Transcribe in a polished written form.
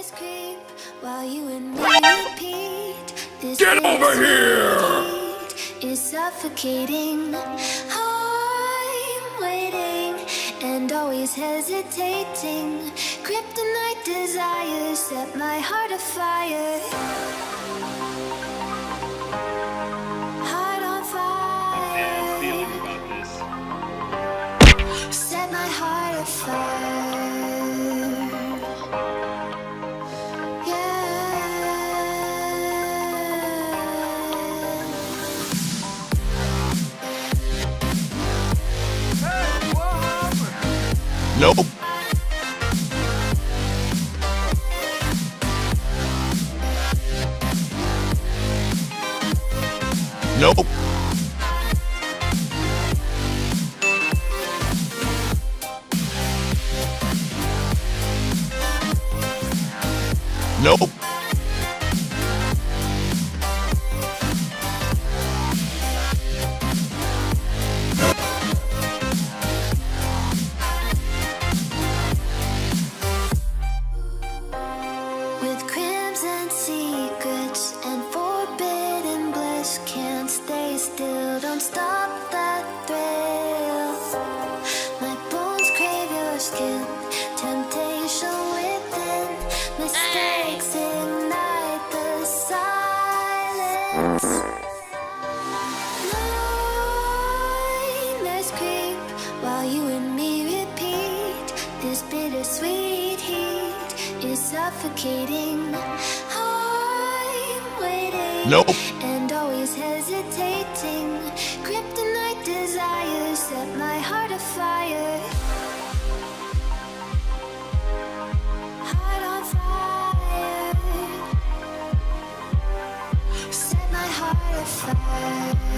Nightmares creep while you and me repeat. This Get over here! heat is suffocating. I'm waiting and always hesitating. Kryptonite desires set my heart afire. Heart on fire. Feeling about this. Set my heart afire. Nope. Nope. Nope. With crimson secrets and forbidden bliss, can't stay still, don't stop that thrill. My bones crave your skin, temptation within, mistakes ignite the silence. Nightmares creep while you and me repeat. This bittersweet heat is suffocating. I'm waiting Nope. and always hesitating. Kryptonite desires set my heart afire. Heart on fire. Set my heart afire.